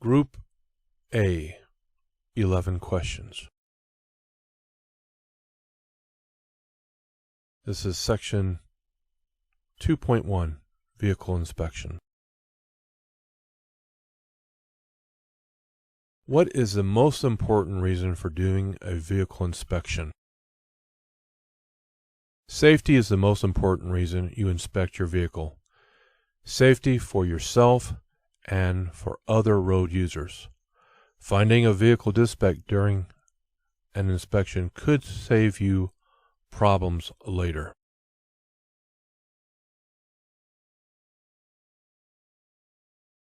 Group A, 11 questions. This is section 2.1, Vehicle Inspection. What is the most important reason for doing a vehicle inspection? Safety is the most important reason you inspect your vehicle. Safety for yourself and for other road users. Finding a vehicle defect during an inspection could save you problems later.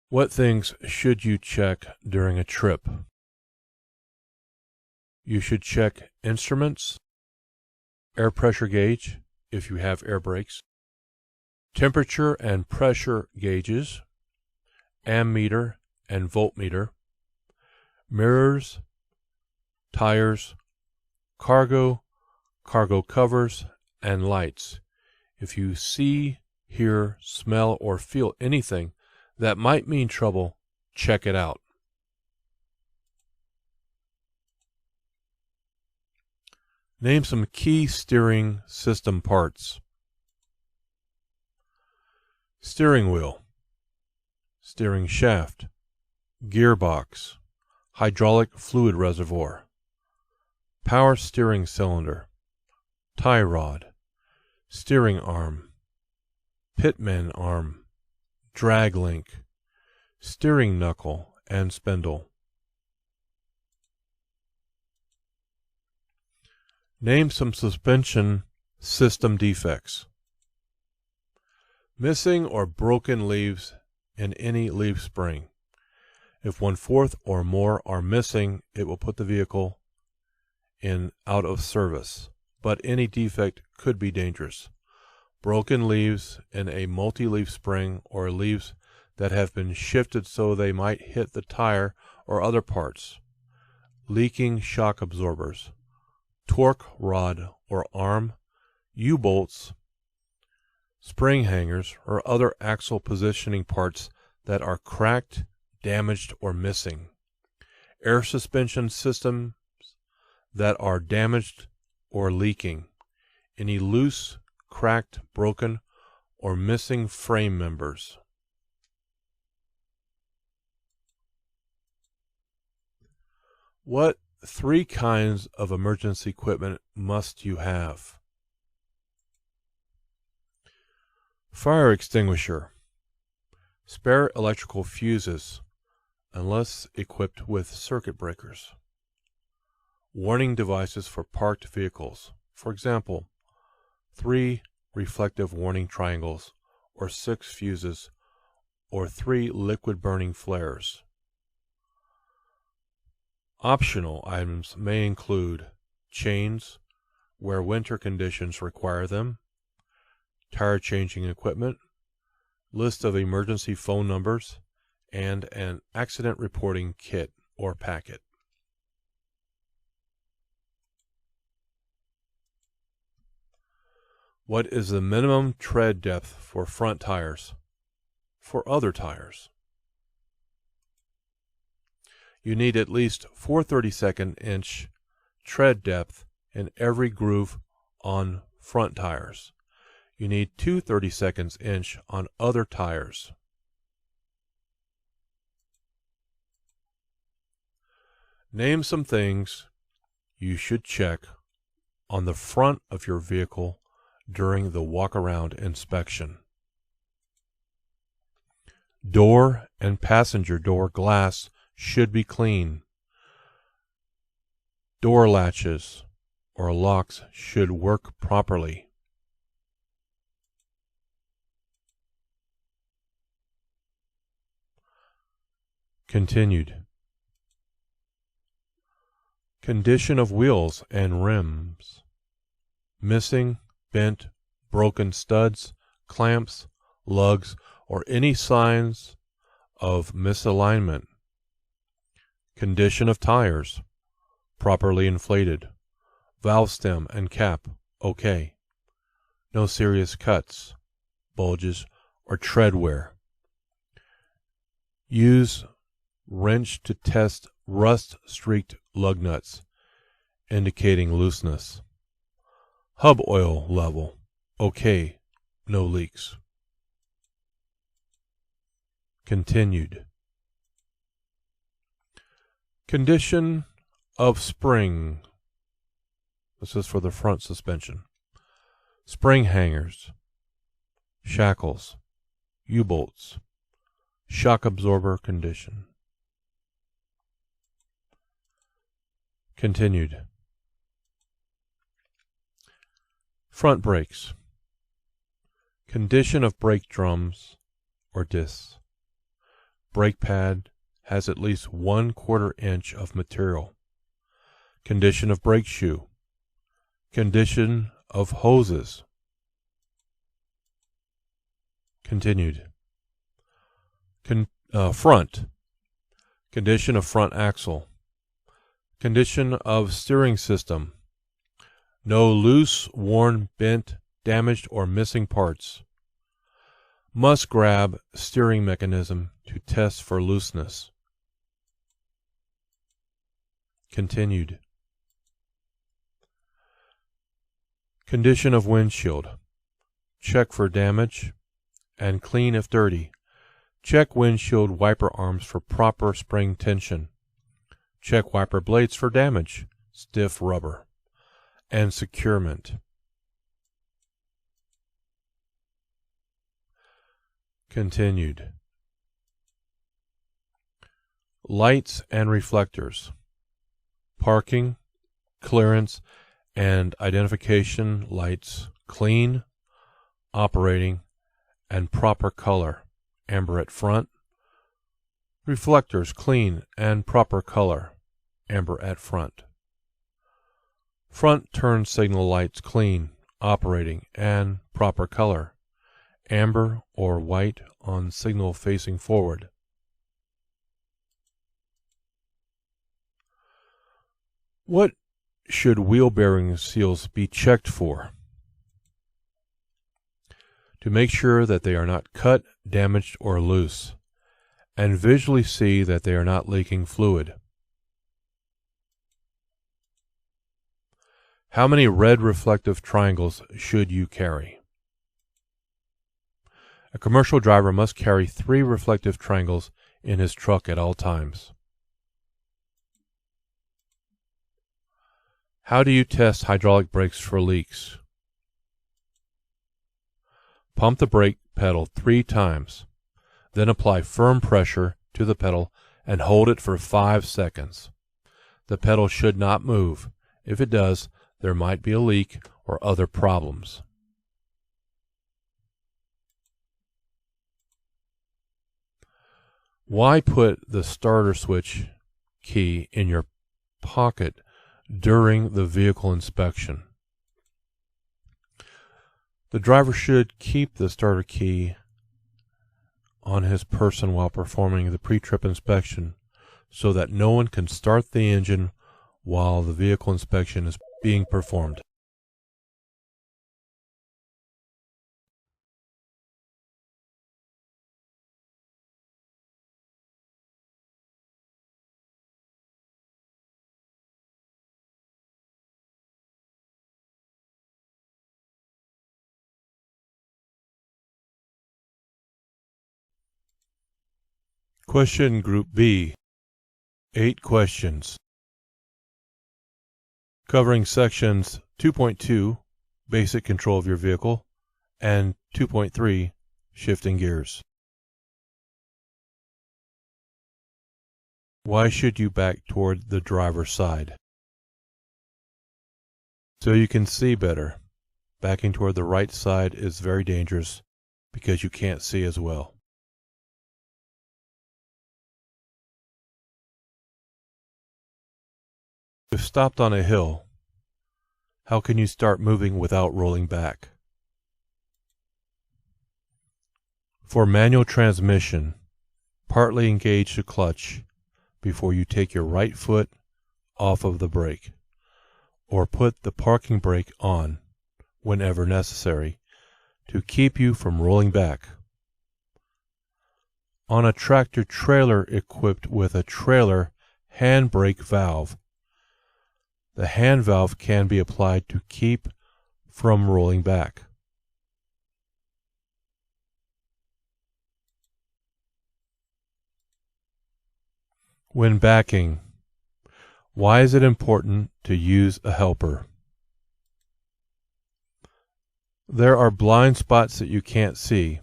What things should you check during a trip? You should check instruments, air pressure gauge if you have air brakes, temperature and pressure gauges, ammeter and voltmeter, mirrors, tires, cargo covers, and lights. If you see, hear, smell, or feel anything that might mean trouble, check it out. Name some key steering system parts. Steering wheel, steering shaft, gearbox, hydraulic fluid reservoir, power steering cylinder, tie rod, steering arm, pitman arm, drag link, steering knuckle and spindle. Name some suspension system defects. Missing or broken leaves in any leaf spring. If 1/4 or more are missing, it will put the vehicle in out of service, but any defect could be dangerous. Broken leaves in a multi-leaf spring or leaves that have been shifted so they might hit the tire or other parts. Leaking shock absorbers, torque rod or arm, U-bolts, spring hangers, or other axle positioning parts that are cracked, damaged, or missing. Air suspension systems that are damaged or leaking. Any loose, cracked, broken, or missing frame members. What 3 kinds of emergency equipment must you have? Fire extinguisher. Spare electrical fuses, unless equipped with circuit breakers. Warning devices for parked vehicles. For example, 3 reflective warning triangles, or 6 fuses, or 3 liquid burning flares. Optional items may include chains, where winter conditions require them, tire changing equipment, list of emergency phone numbers, and an accident reporting kit or packet. What is the minimum tread depth for front tires? For other tires, you need at least 4/32 inch tread depth in every groove on front tires. You need 2/32 inch on other tires. Name some things you should check on the front of your vehicle during the walk-around inspection. Door and passenger door glass should be clean. Door latches or locks should work properly. Continued. Condition of wheels and rims. Missing, bent, broken studs, clamps, lugs, or any signs of misalignment. Condition of tires. Properly inflated. Valve stem and cap okay. No serious cuts, bulges, or tread wear. Use wrench to test rust-streaked lug nuts, indicating looseness. Hub oil level, okay, no leaks. Continued. Condition of spring. This is for the front suspension. Spring hangers, shackles, U-bolts, shock absorber condition. Continued. Front brakes. Condition of brake drums or discs. Brake pad has at least 1/4 inch of material. Condition of brake shoe. Condition of hoses. Continued. Front. Condition of front axle. Condition of steering system. No loose, worn, bent, damaged, or missing parts. Must grab steering mechanism to test for looseness. Continued. Condition of windshield. Check for damage and clean if dirty. Check windshield wiper arms for proper spring tension. Check wiper blades for damage, stiff rubber, and securement. Continued. Lights and reflectors. Parking, clearance, and identification lights clean, operating, and proper color. Amber at front. Reflectors clean and proper color. Amber at front. Front turn signal lights clean, operating, and proper color. Amber or white on signal facing forward. What should wheel bearing seals be checked for? To make sure that they are not cut, damaged, or loose, and visually see that they are not leaking fluid. How many red reflective triangles should you carry? A commercial driver must carry 3 reflective triangles in his truck at all times. How do you test hydraulic brakes for leaks? Pump the brake pedal 3 times, then apply firm pressure to the pedal and hold it for 5 seconds. The pedal should not move. If it does, there might be a leak or other problems. Why put the starter switch key in your pocket during the vehicle inspection? The driver should keep the starter key on his person while performing the pre-trip inspection so that no one can start the engine while the vehicle inspection is being performed. Question Group B. 8 questions. Covering sections 2.2, Basic Control of your Vehicle, and 2.3, Shifting Gears. Why should you back toward the driver's side? So you can see better. Backing toward the right side is very dangerous because you can't see as well. If stopped on a hill, how can you start moving without rolling back? For manual transmission, partly engage the clutch before you take your right foot off of the brake, or put the parking brake on whenever necessary to keep you from rolling back. on a tractor trailer equipped with a trailer handbrake valve. The hand valve can be applied to keep from rolling back. When backing, why is it important to use a helper? There are blind spots that you can't see.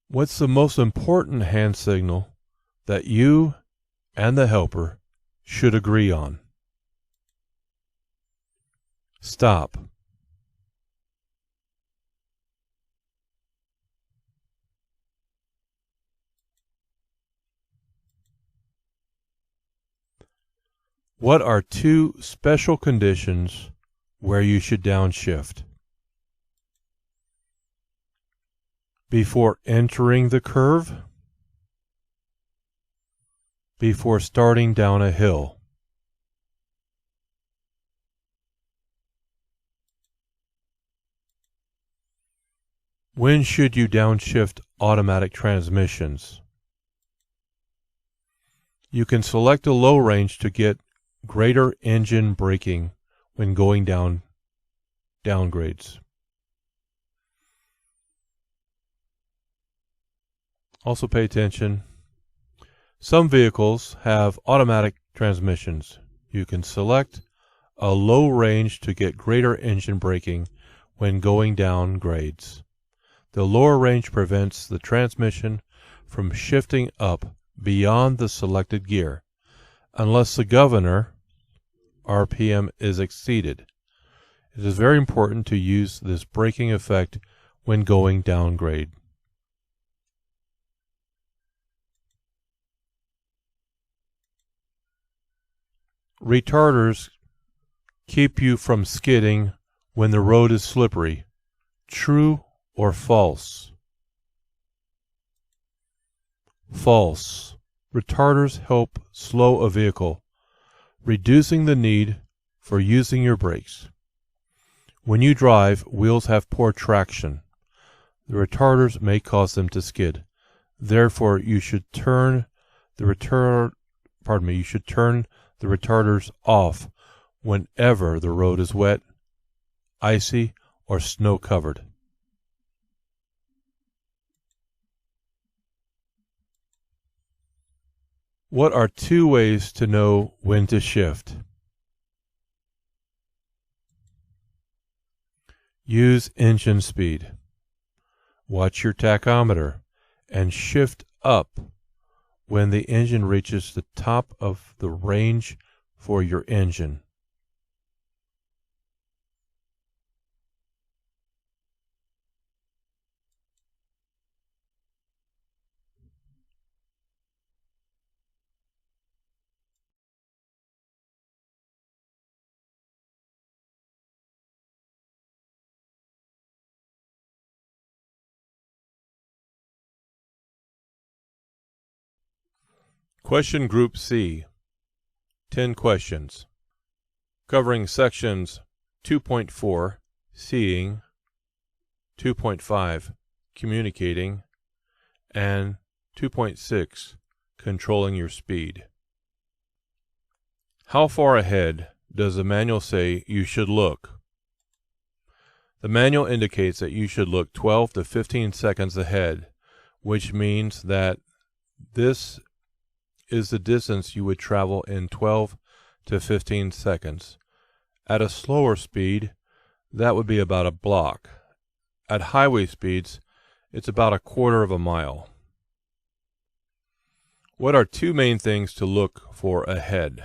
What's the most important hand signal that you and the helper should agree on? Stop. What are two special conditions where you should downshift? Before entering the curve, before starting down a hill. When should you downshift automatic transmissions? You can select a low range to get greater engine braking when going down downgrades. Also pay attention. Some vehicles have automatic transmissions. You can select a low range to get greater engine braking when going down grades. The lower range prevents the transmission from shifting up beyond the selected gear, unless the governor RPM is exceeded. It is very important to use this braking effect when going downgrade. Retarders keep you from skidding when the road is slippery. True or false? False. Retarders help slow a vehicle, reducing the need for using your brakes. When you drive, wheels have poor traction. The retarders may cause them to skid. Therefore, you should turn the retarders off whenever the road is wet, icy, or snow covered. What are two ways to know when to shift? Use engine speed. Watch your tachometer and shift up when the engine reaches the top of the range for your engine. Question Group C, 10 questions, covering sections 2.4, Seeing, 2.5, Communicating, and 2.6, Controlling your speed. How far ahead does the manual say you should look? The manual indicates that you should look 12 to 15 seconds ahead, which means that this is the distance you would travel in 12 to 15 seconds. At a slower speed, that would be about a block. At highway speeds, it's about a quarter of a mile. What are two main things to look for ahead?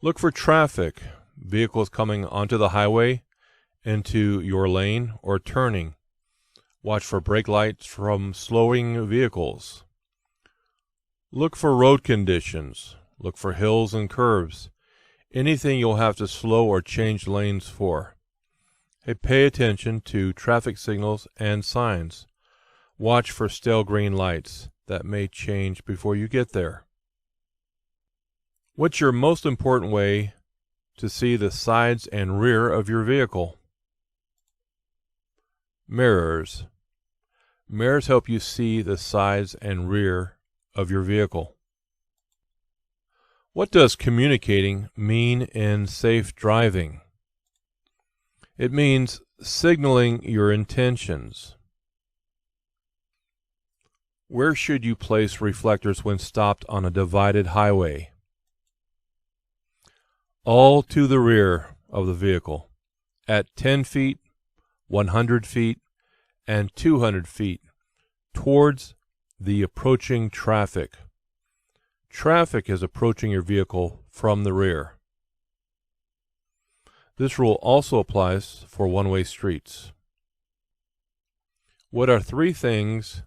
Look for traffic, vehicles coming onto the highway, into your lane, or turning. Watch for brake lights from slowing vehicles. Look for road conditions. Look for hills and curves. Anything you'll have to slow or change lanes for. Hey, pay attention to traffic signals and signs. Watch for stale green lights that may change before you get there. What's your most important way to see the sides and rear of your vehicle? Mirrors. Mirrors help you see the sides and rear of your vehicle. What does communicating mean in safe driving? It means signaling your intentions. Where should you place reflectors when stopped on a divided highway? All to the rear of the vehicle, at 10 feet, 100 feet, and 200 feet, towards the approaching traffic. Traffic is approaching your vehicle from the rear. This rule also applies for one-way streets. What three things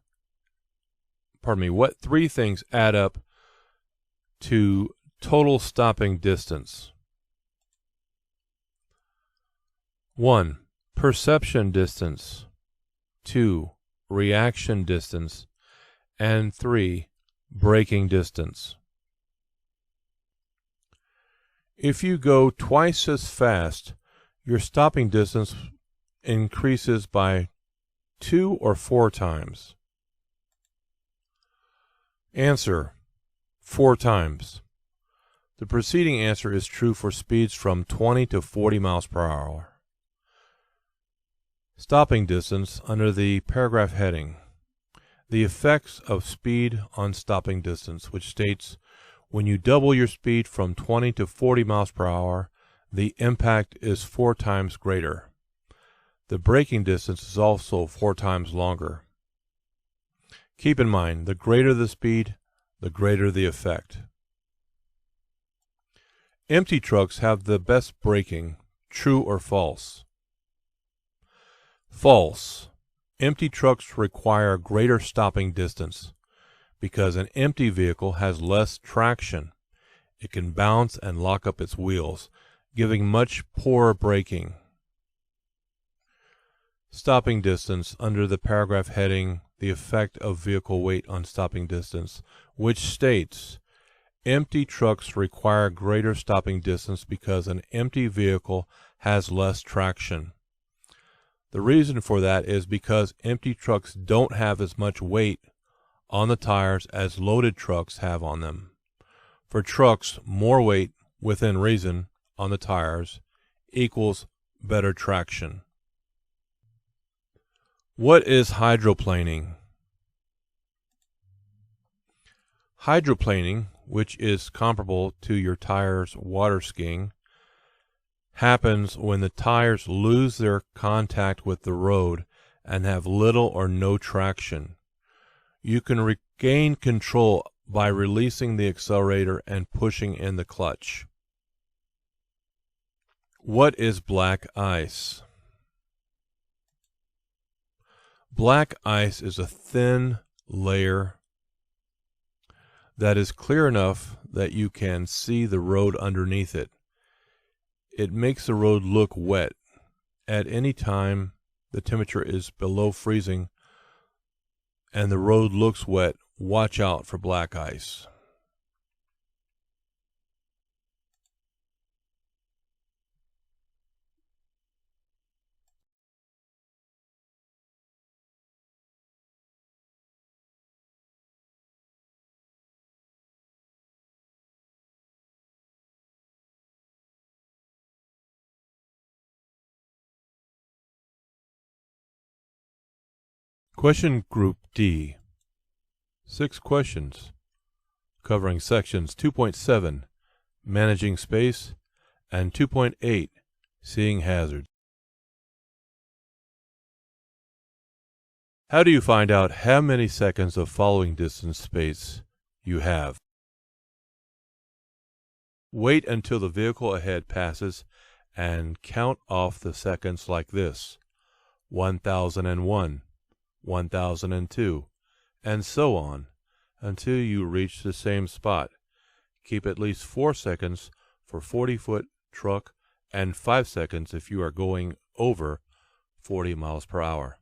add up to total stopping distance? 1. Perception distance. 2. Reaction distance. And 3. Braking distance. If you go twice as fast, your stopping distance increases by 2 or 4 times. Answer: 4 times. The preceding answer is true for speeds from 20 to 40 miles per hour. Stopping distance under the paragraph heading. The effects of speed on stopping distance, which states when you double your speed from 20 to 40 miles per hour, the impact is 4 times greater. The braking distance is also 4 times longer. Keep in mind, the greater the speed, the greater the effect. Empty trucks have the best braking. True or false? False. Empty trucks require greater stopping distance because an empty vehicle has less traction. It can bounce and lock up its wheels, giving much poorer braking. Stopping distance under the paragraph heading, the effect of vehicle weight on stopping distance, which states empty trucks require greater stopping distance because an empty vehicle has less traction. The reason for that is because empty trucks don't have as much weight on the tires as loaded trucks have on them. For trucks, more weight within reason on the tires equals better traction. What is hydroplaning? Hydroplaning, which is comparable to your tires water skiing, happens when the tires lose their contact with the road and have little or no traction. You can regain control by releasing the accelerator and pushing in the clutch. What is black ice? Black ice is a thin layer that is clear enough that you can see the road underneath it. It makes the road look wet. At any time the temperature is below freezing and the road looks wet, watch out for black ice. Question Group D. 6 questions covering sections 2.7, Managing Space, and 2.8, Seeing Hazards. How do you find out how many seconds of following distance space you have? Wait until the vehicle ahead passes and count off the seconds like this: 1001, 1002, and so on, until you reach the same spot. Keep at least 4 seconds for 40-foot truck and 5 seconds if you are going over 40 miles per hour.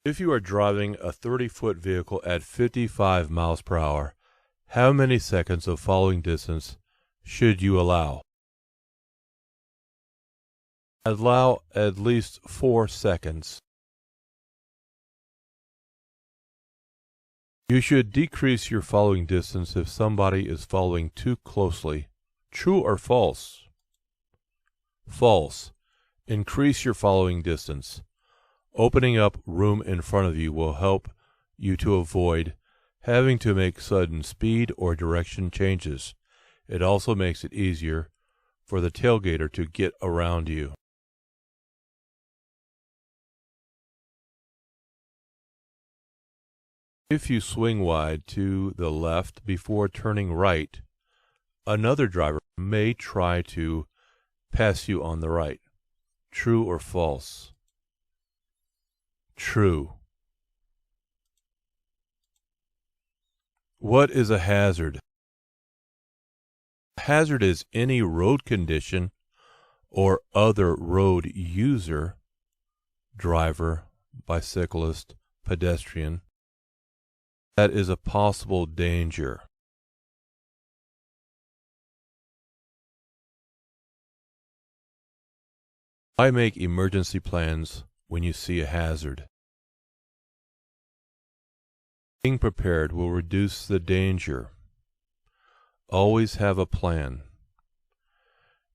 If you are driving a 30-foot vehicle at 55 miles per hour, How many seconds of following distance should you allow? Allow at least 4 seconds. You should decrease your following distance if somebody is following too closely. True or false? False. Increase your following distance. Opening up room in front of you will help you to avoid having to make sudden speed or direction changes. It also makes it easier for the tailgater to get around you. If you swing wide to the left before turning right, another driver may try to pass you on the right. True or false? True. What is a hazard? A hazard is any road condition or other road user, driver, bicyclist, pedestrian, that is a possible danger. Why make emergency plans when you see a hazard? Being prepared will reduce the danger. Always have a plan.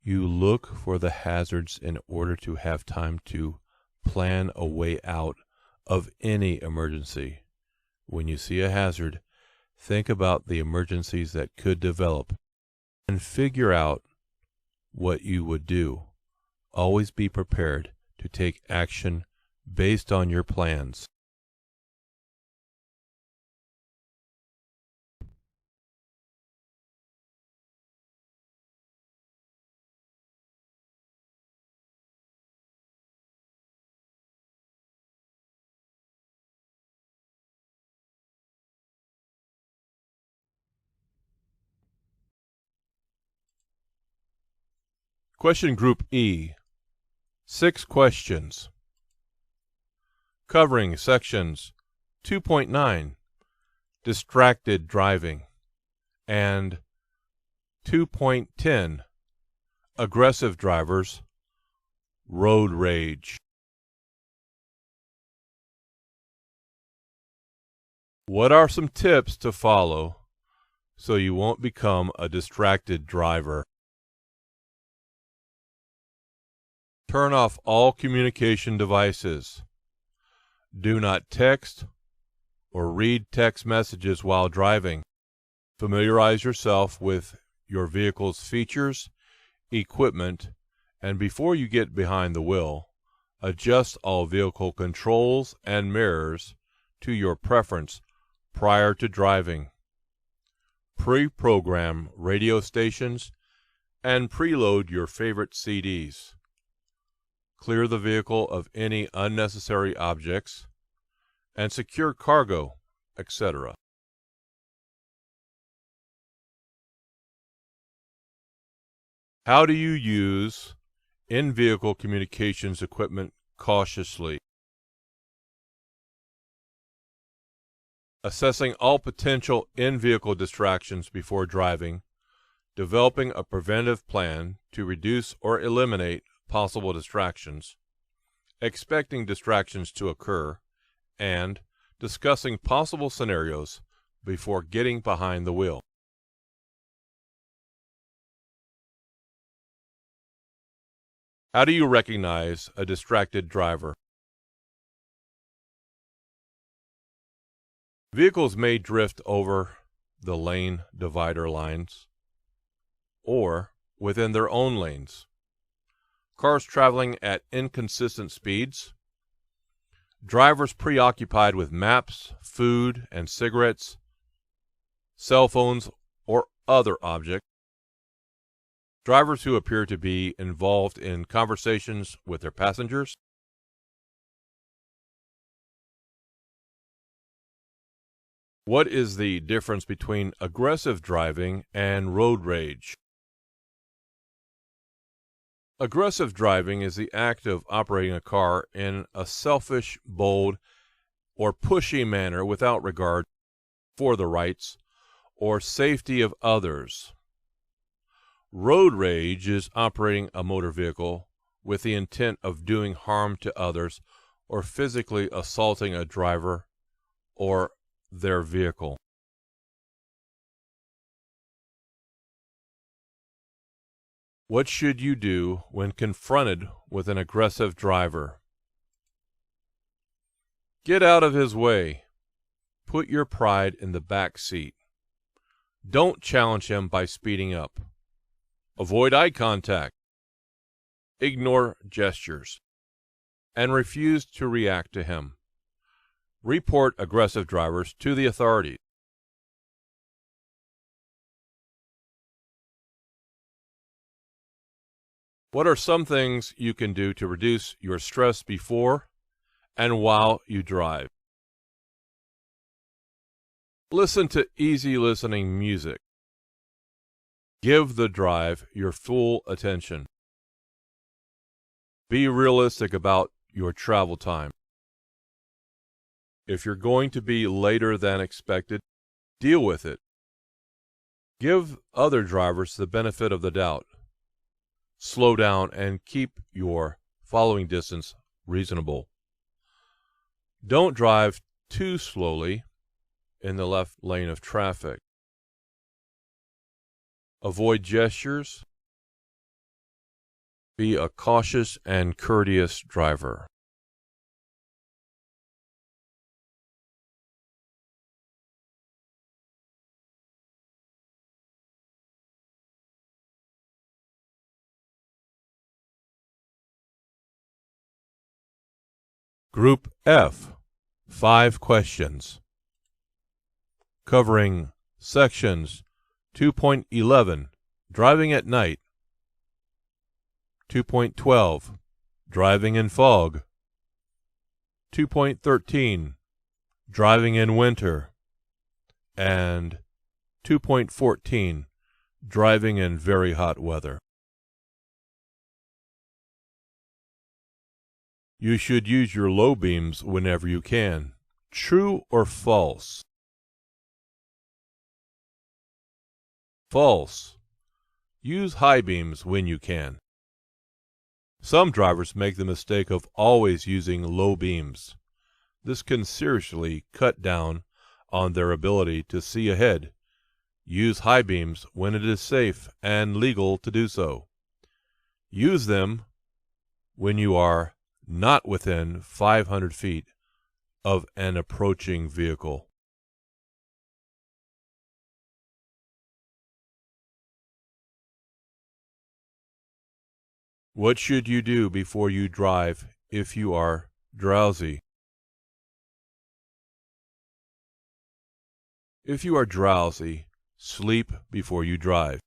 You look for the hazards in order to have time to plan a way out of any emergency. When you see a hazard, think about the emergencies that could develop and figure out what you would do. Always be prepared to take action based on your plans. Question Group E. 6 questions. Covering sections 2.9, Distracted Driving, and 2.10, Aggressive Drivers, Road Rage. What are some tips to follow so you won't become a distracted driver? Turn off all communication devices. Do not text or read text messages while driving. Familiarize yourself with your vehicle's features, equipment, and before you get behind the wheel, adjust all vehicle controls and mirrors to your preference prior to driving. Pre-program radio stations and preload your favorite CDs. Clear the vehicle of any unnecessary objects, and secure cargo, etc. How do you use in-vehicle communications equipment cautiously? Assessing all potential in-vehicle distractions before driving, developing a preventive plan to reduce or eliminate possible distractions, expecting distractions to occur, and discussing possible scenarios before getting behind the wheel. How do you recognize a distracted driver? Vehicles may drift over the lane divider lines or within their own lanes. Cars traveling at inconsistent speeds, drivers preoccupied with maps, food and cigarettes, cell phones or other objects, drivers who appear to be involved in conversations with their passengers. What is the difference between aggressive driving and road rage? Aggressive driving is the act of operating a car in a selfish, bold, or pushy manner without regard for the rights or safety of others. Road rage is operating a motor vehicle with the intent of doing harm to others or physically assaulting a driver or their vehicle. What should you do when confronted with an aggressive driver? Get out of his way. Put your pride in the back seat. Don't challenge him by speeding up. Avoid eye contact. Ignore gestures. And refuse to react to him. Report aggressive drivers to the authorities. What are some things you can do to reduce your stress before and while you drive? Listen to easy listening music. Give the drive your full attention. Be realistic about your travel time. If you're going to be later than expected, deal with it. Give other drivers the benefit of the doubt. Slow down and keep your following distance reasonable. Don't drive too slowly in the left lane of traffic. Avoid gestures. Be a cautious and courteous driver. Group F, 5 questions, covering sections 2.11, Driving at Night, 2.12, Driving in Fog, 2.13, Driving in Winter, and 2.14, Driving in Very Hot Weather. You should use your low beams whenever you can. True or false? False. Use high beams when you can. Some drivers make the mistake of always using low beams. This can seriously cut down on their ability to see ahead. Use high beams when it is safe and legal to do so. Use them when you are not within 500 feet of an approaching vehicle. What should you do before you drive if you are drowsy? If you are drowsy, sleep before you drive.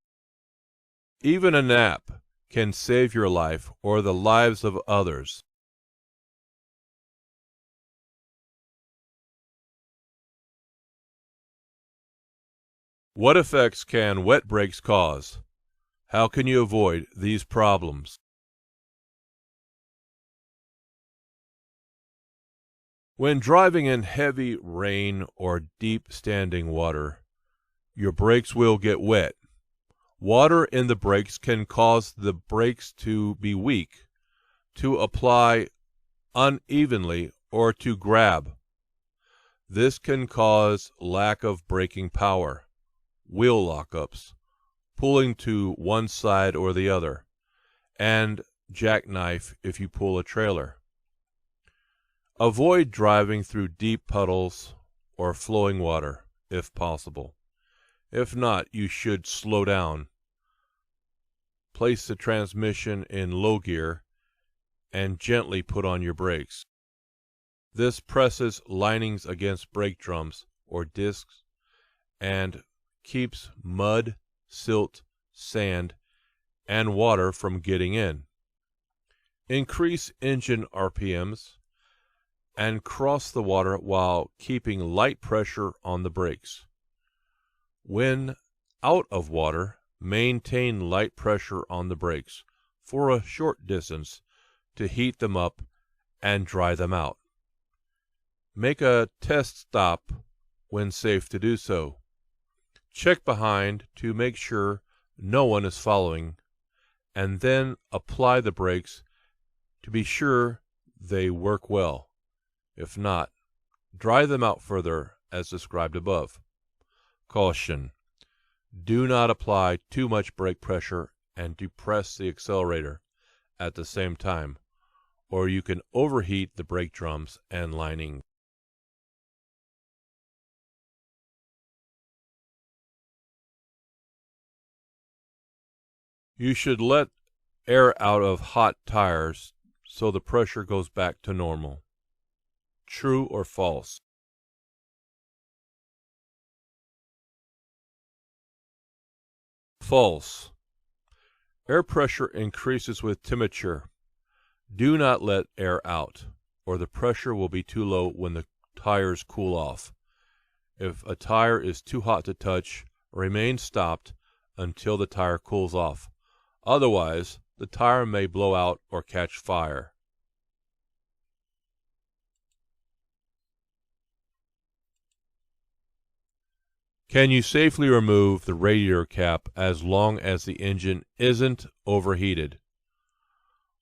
Even a nap can save your life or the lives of others. What effects can wet brakes cause? How can you avoid these problems? When driving in heavy rain or deep standing water, your brakes will get wet. Water in the brakes can cause the brakes to be weak, to apply unevenly, or to grab. This can cause lack of braking power, wheel lockups, pulling to one side or the other, and jackknife if you pull a trailer. Avoid driving through deep puddles or flowing water, if possible. If not, you should slow down. Place the transmission in low gear and gently put on your brakes. This presses linings against brake drums or discs and keeps mud, silt, sand, and water from getting in. Increase engine RPMs and cross the water while keeping light pressure on the brakes. When out of water, maintain light pressure on the brakes for a short distance to heat them up and dry them out. Make a test stop when safe to do so. Check behind to make sure no one is following, and then apply the brakes to be sure they work well. If not, dry them out further as described above. Caution: do not apply too much brake pressure and depress the accelerator at the same time, or you can overheat the brake drums and lining. You should let air out of hot tires so the pressure goes back to normal. True or false? False. Air pressure increases with temperature. Do not let air out, or the pressure will be too low when the tires cool off. If a tire is too hot to touch, remain stopped until the tire cools off. Otherwise, the tire may blow out or catch fire. Can you safely remove the radiator cap as long as the engine isn't overheated?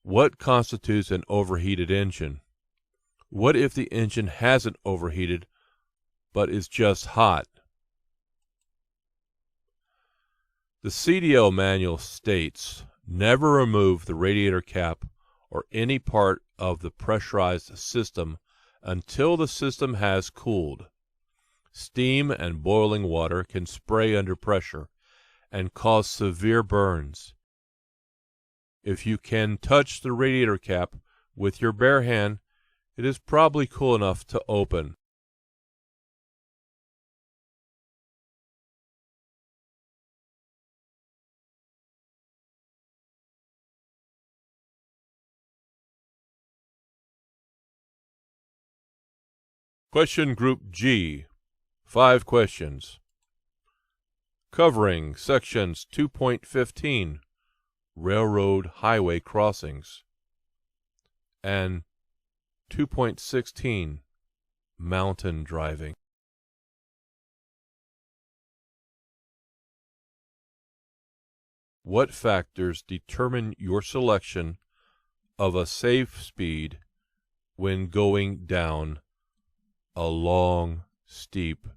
What constitutes an overheated engine? What if the engine hasn't overheated but is just hot? The CDL manual states, never remove the radiator cap or any part of the pressurized system until the system has cooled. Steam and boiling water can spray under pressure and cause severe burns. If you can touch the radiator cap with your bare hand, it is probably cool enough to open. Question Group G. 5 questions. Covering sections 2.15, Railroad Highway Crossings, and 2.16, Mountain Driving. What factors determine your selection of a safe speed when going down a long, steep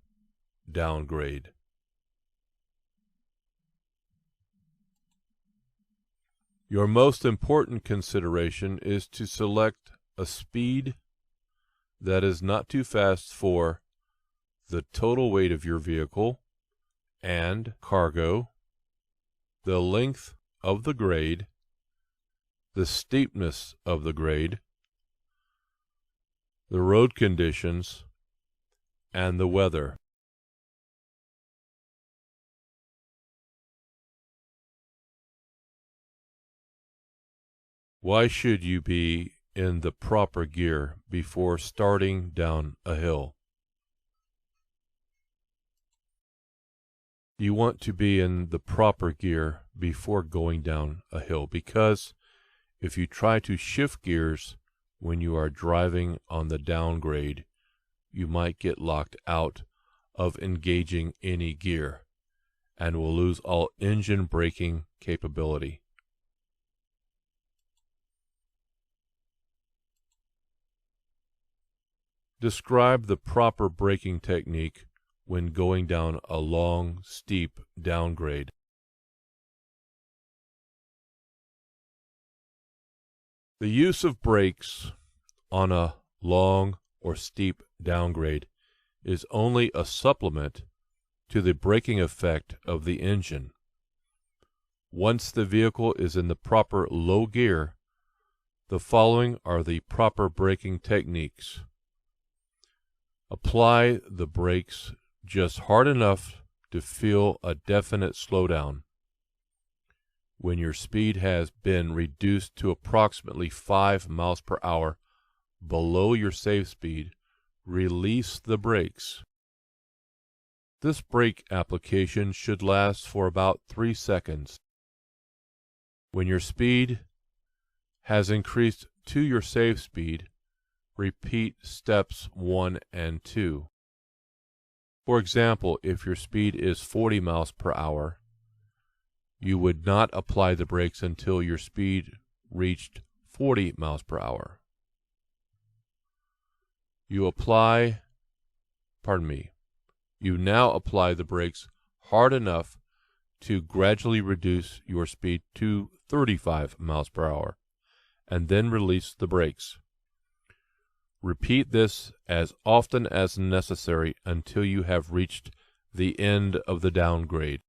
downgrade? Your most important consideration is to select a speed that is not too fast for the total weight of your vehicle and cargo, the length of the grade, the steepness of the grade, the road conditions, and the weather. Why should you be in the proper gear before starting down a hill? You want to be in the proper gear before going down a hill, because if you try to shift gears when you are driving on the downgrade, you might get locked out of engaging any gear and will lose all engine braking capability. Describe the proper braking technique when going down a long, steep downgrade. The use of brakes on a long or steep downgrade is only a supplement to the braking effect of the engine. Once the vehicle is in the proper low gear, the following are the proper braking techniques. Apply the brakes just hard enough to feel a definite slowdown. When your speed has been reduced to approximately 5 miles per hour below your safe speed, release the brakes. This brake application should last for about 3 seconds. When your speed has increased to your safe speed, repeat steps 1 and 2. For example, if your speed is 40 miles per hour, you would not apply the brakes until your speed reached 40 miles per hour. You now apply the brakes hard enough to gradually reduce your speed to 35 miles per hour, and then release the brakes. Repeat this as often as necessary until you have reached the end of the downgrade.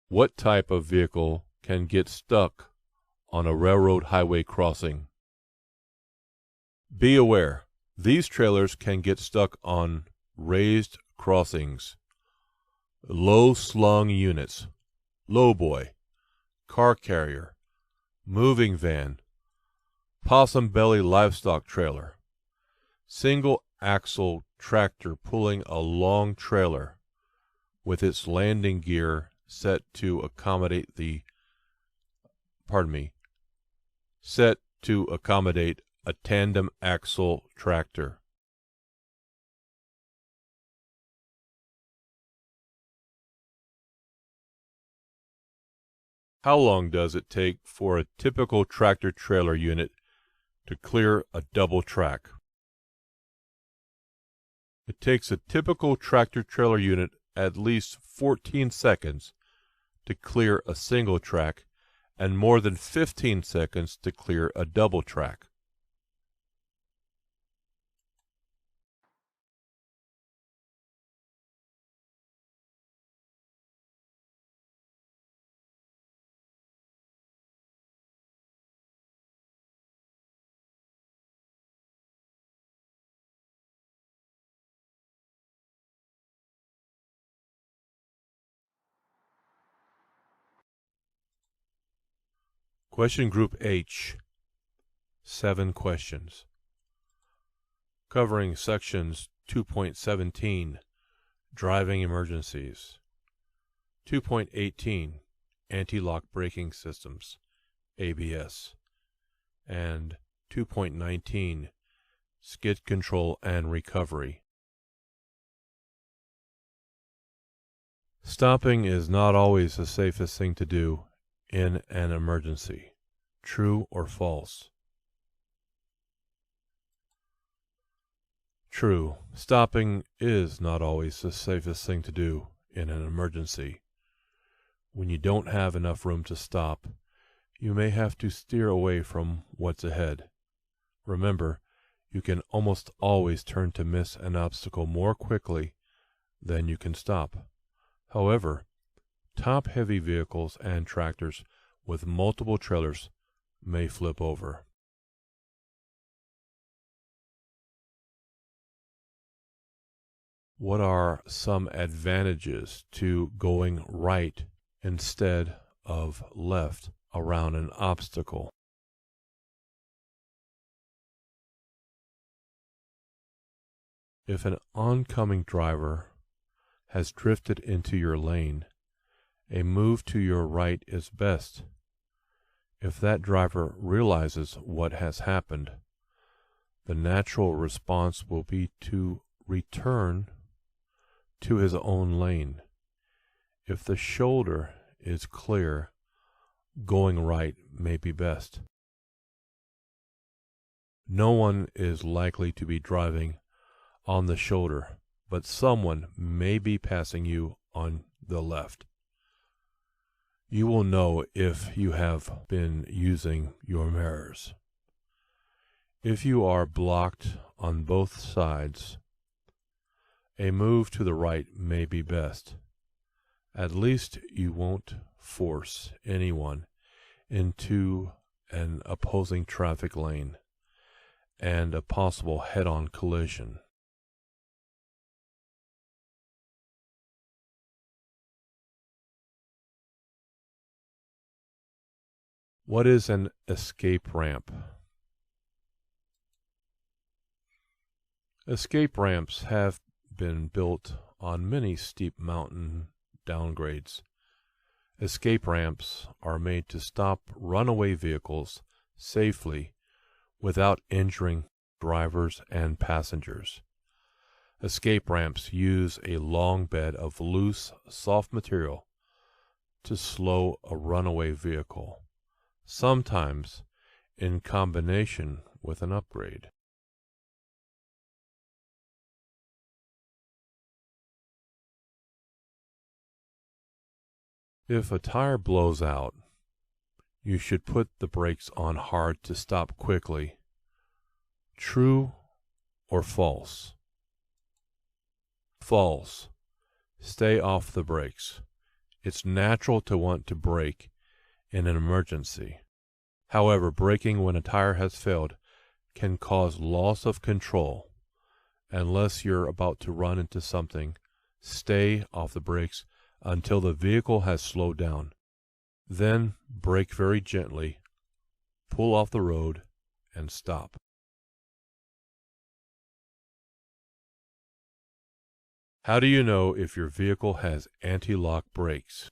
What type of vehicle can get stuck on a railroad highway crossing? Be aware, these trailers can get stuck on raised crossings, low-slung units, lowboy, car carrier, moving van, possum belly livestock trailer, single-axle tractor pulling a long trailer with its landing gear set to accommodate a tandem axle tractor. How long does it take for a typical tractor-trailer unit to clear a double track? It takes a typical tractor-trailer unit at least 14 seconds to clear a single track and more than 15 seconds to clear a double track. Question Group H, 7 questions, covering sections 2.17, Driving Emergencies, 2.18, Anti-Lock Braking Systems, ABS, and 2.19, Skid Control and Recovery. Stopping is not always the safest thing to do in an emergency. True or false? True. Stopping is not always the safest thing to do in an emergency. When you don't have enough room to stop, you may have to steer away from what's ahead. Remember, you can almost always turn to miss an obstacle more quickly than you can stop. However, top-heavy vehicles and tractors with multiple trailers may flip over. What are some advantages to going right instead of left around an obstacle? If an oncoming driver has drifted into your lane, a move to your right is best. If that driver realizes what has happened, the natural response will be to return to his own lane. If the shoulder is clear, going right may be best. No one is likely to be driving on the shoulder, but someone may be passing you on the left. You will know if you have been using your mirrors. If you are blocked on both sides, a move to the right may be best. At least you won't force anyone into an opposing traffic lane and a possible head-on collision. What is an escape ramp? Escape ramps have been built on many steep mountain downgrades. Escape ramps are made to stop runaway vehicles safely without injuring drivers and passengers. Escape ramps use a long bed of loose, soft material to slow a runaway vehicle, sometimes in combination with an upgrade. If a tire blows out, you should put the brakes on hard to stop quickly. True or false? False. Stay off the brakes. It's natural to want to brake in an emergency. However, braking when a tire has failed can cause loss of control. Unless you're about to run into something, stay off the brakes until the vehicle has slowed down. Then brake very gently, pull off the road, and stop. How do you know if your vehicle has anti-lock brakes?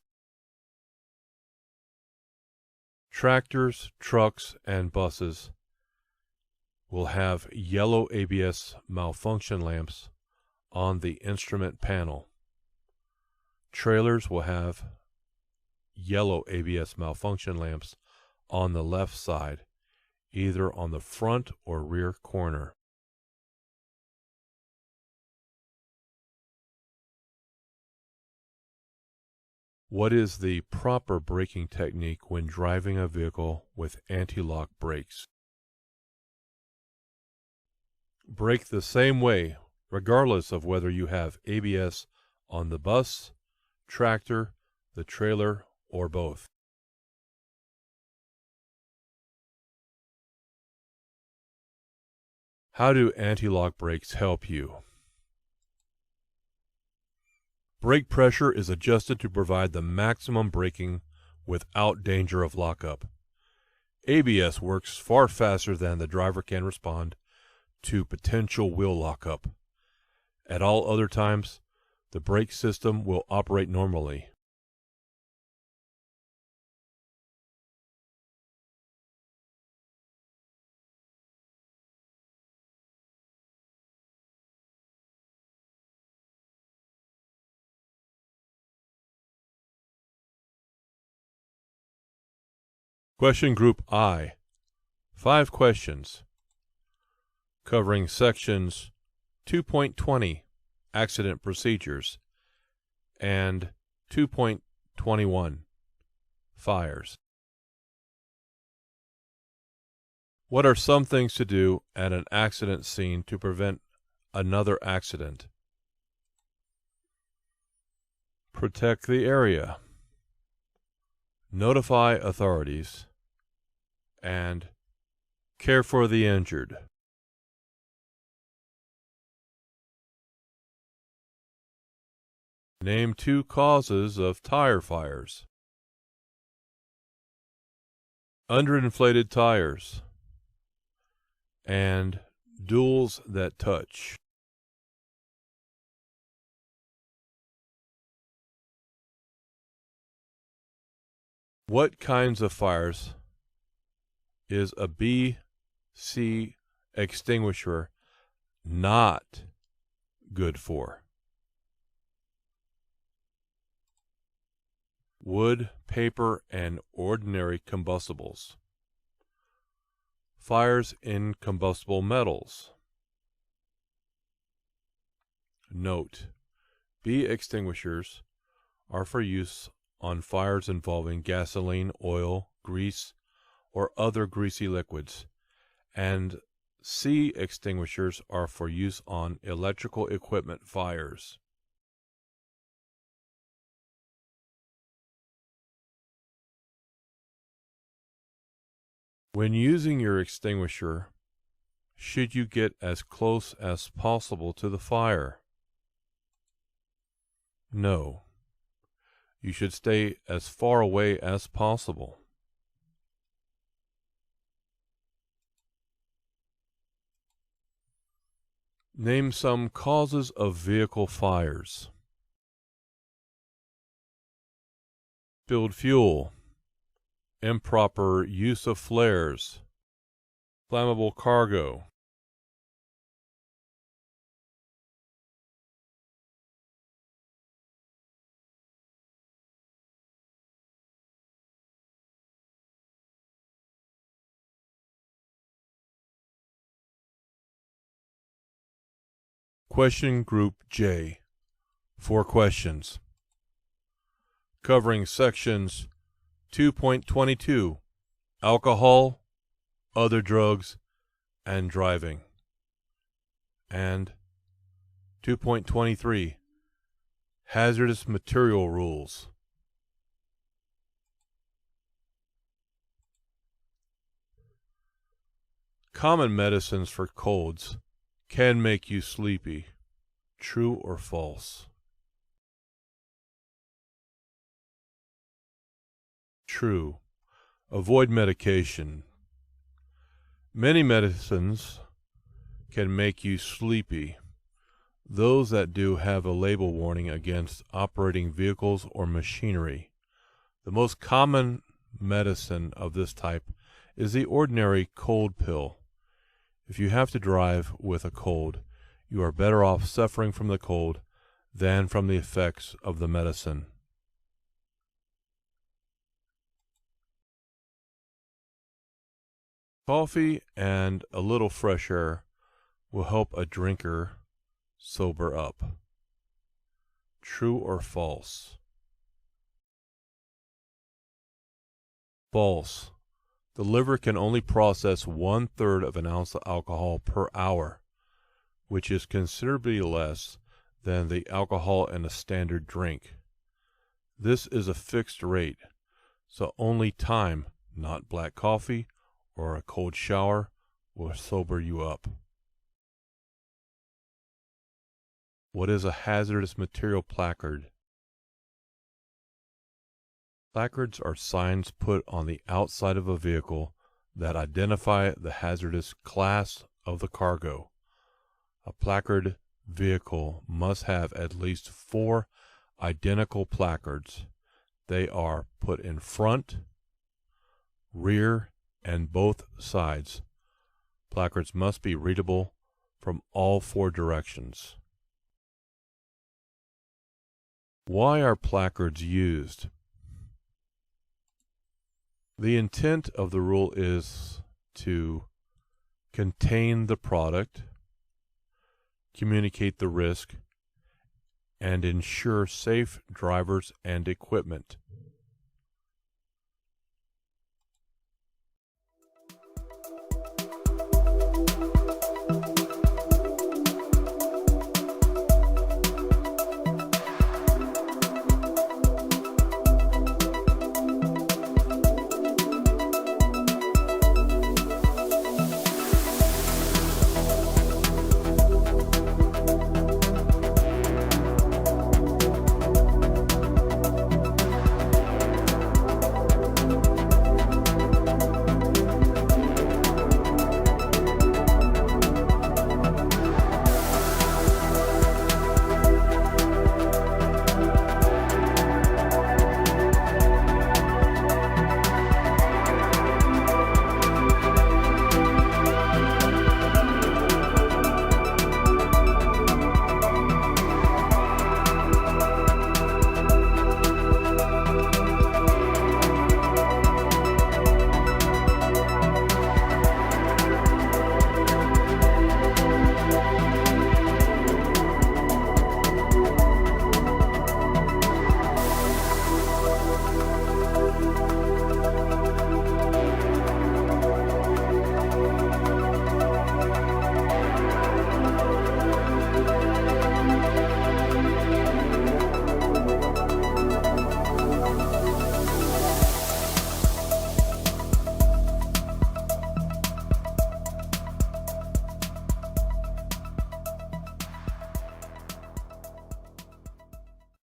Tractors, trucks, and buses will have yellow ABS malfunction lamps on the instrument panel. Trailers will have yellow ABS malfunction lamps on the left side, either on the front or rear corner. What is the proper braking technique when driving a vehicle with anti-lock brakes? Brake the same way, regardless of whether you have ABS on the bus, tractor, the trailer, or both. How do anti-lock brakes help you? Brake pressure is adjusted to provide the maximum braking without danger of lockup. ABS works far faster than the driver can respond to potential wheel lockup. At all other times, the brake system will operate normally. Question Group I. 5 questions covering sections 2.20 Accident Procedures and 2.21 Fires. What are some things to do at an accident scene to prevent another accident? Protect the area, notify authorities, and care for the injured. Name 2 causes of tire fires. Underinflated tires and duals that touch. What kinds of fires is a BC extinguisher not good for? Wood, paper, and ordinary combustibles. Fires in combustible metals. Note: B extinguishers are for use on fires involving gasoline, oil, grease, or other greasy liquids, and C extinguishers are for use on electrical equipment fires. When using your extinguisher, should you get as close as possible to the fire? No. You should stay as far away as possible. Name some causes of vehicle fires. Spilled fuel, improper use of flares, Flammable cargo. Question Group J. 4 questions. Covering sections 2.22, alcohol, other drugs, and driving, and 2.23, hazardous material rules. Common medicines for colds can make you sleepy. True or false? True. Avoid medication. Many medicines can make you sleepy. Those that do have a label warning against operating vehicles or machinery. The most common medicine of this type is the ordinary cold pill. If you have to drive with a cold, you are better off suffering from the cold than from the effects of the medicine. Coffee and a little fresh air will help a drinker sober up. True or false? False. The liver can only process 1/3 of an ounce of alcohol per hour, which is considerably less than the alcohol in a standard drink. This is a fixed rate, so only time, not black coffee or a cold shower, will sober you up. What is a hazardous material placard? Placards are signs put on the outside of a vehicle that identify the hazardous class of the cargo. A placard vehicle must have at least 4 identical placards. They are put in front, rear, and both sides. Placards must be readable from all 4 directions. Why are placards used? The intent of the rule is to contain the product, communicate the risk, and ensure safe drivers and equipment.